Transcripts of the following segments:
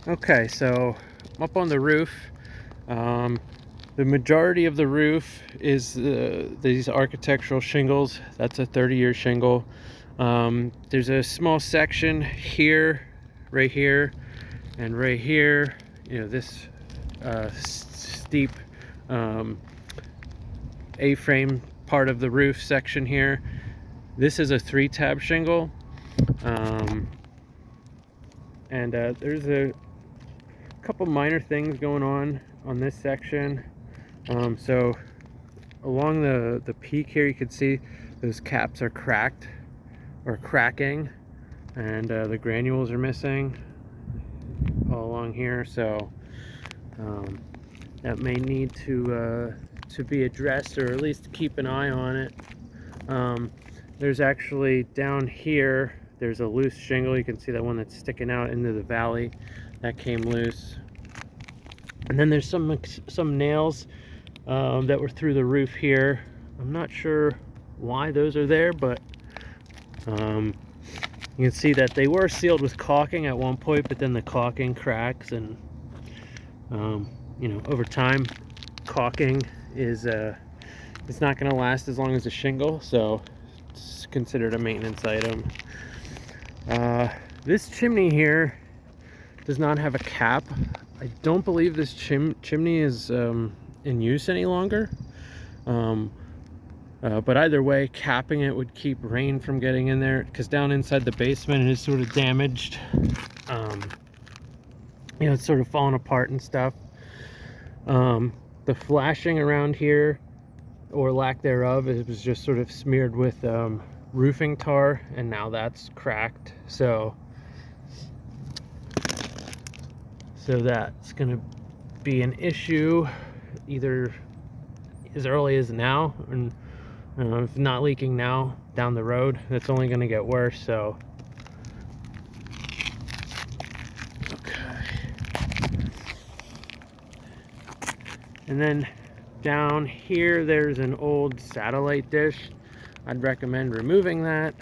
Okay, so I'm up on the roof. The majority of the roof is these architectural shingles. That's a 30-year shingle. There's a small section here, right here, and right here. You know, this steep A-frame part of the roof section here. This is a 3-tab shingle. And there's a couple minor things going on this section. So along the peak here, you can see those caps are cracked or cracking, and the granules are missing all along here. So that may need to be addressed, or at least keep an eye on it. There's actually down here, there's a loose shingle. You can see that one that's sticking out into the valley. That came loose. And then there's some nails that were through the roof here. I'm not sure why those are there, but you can see that they were sealed with caulking at one point, but then the caulking cracks, and you know, over time, caulking is it's not going to last as long as a shingle, so it's considered a maintenance item. This chimney here does not have a cap. I don't believe this chimney is in use any longer. But either way, capping it would keep rain from getting in there, because down inside the basement it is sort of damaged. You know, it's sort of falling apart and stuff. The flashing around here, or lack thereof, it was just sort of smeared with roofing tar, and now that's cracked. So that's going to be an issue either as early as now, and if not leaking now, down the road, that's only going to get worse. So okay, and then down here there's an old satellite dish. I'd recommend removing that.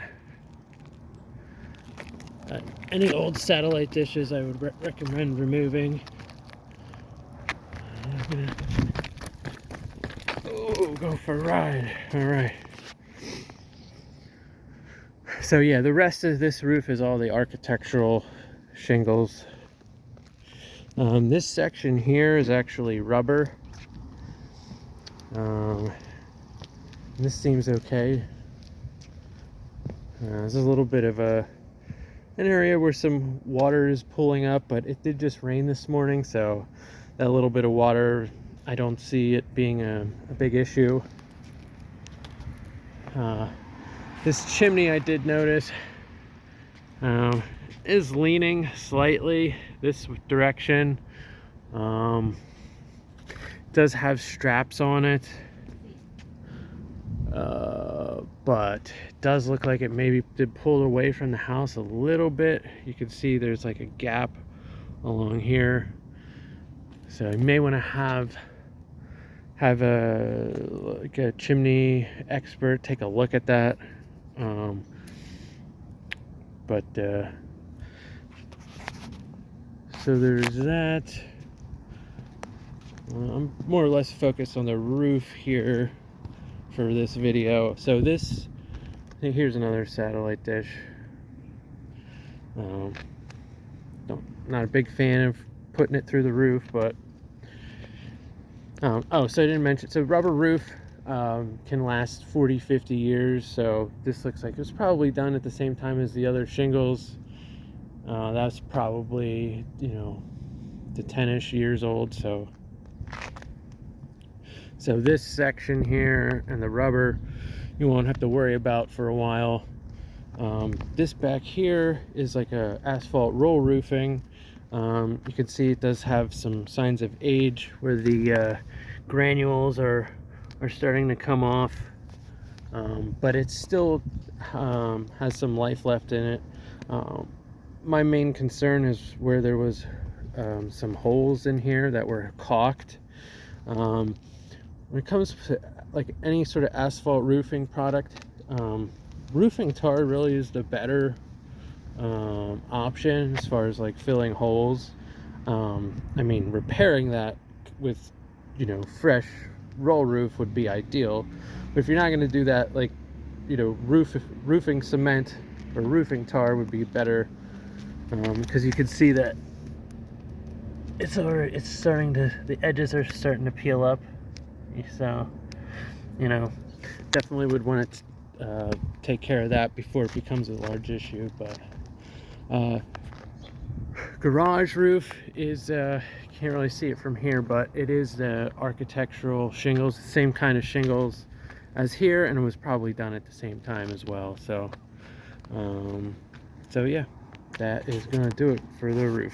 Any old satellite dishes I would recommend removing. Go for a ride. All right. So yeah, the rest of this roof is all the architectural shingles. This section here is actually rubber. This seems okay. This is a little bit of an area where some water is pulling up, but it did just rain this morning, so that little bit of water, I don't see it being a big issue. This chimney, I did notice, is leaning slightly this direction. Does have straps on it, but it does look like it maybe did pull away from the house a little bit. You can see there's like a gap along here, so you may want to have a chimney expert take a look at that. So there's that. I'm more or less focused on the roof here for this video. So here's another satellite dish. Not a big fan of putting it through the roof, but so I didn't mention, so rubber roof can last 40-50 years. So this looks like it was probably done at the same time as the other shingles. That's probably, you know, the 10-ish years old. So this section here and the rubber you won't have to worry about for a while. This back here is like a asphalt roll roofing. You can see it does have some signs of age where the granules are starting to come off, but it still has some life left in it. My main concern is where there was some holes in here that were caulked. When it comes to like any sort of asphalt roofing product, roofing tar really is the better option as far as like filling holes. I mean, repairing that with, you know, fresh roll roof would be ideal. But if you're not going to do that, like, you know, roofing cement or roofing tar would be better, because you can see that it's starting to, the edges are starting to peel up. So, you know, definitely would want to take care of that before it becomes a large issue. But garage roof is, can't really see it from here, but it is the architectural shingles, same kind of shingles as here, and it was probably done at the same time as well. So so yeah, that is gonna do it for the roof.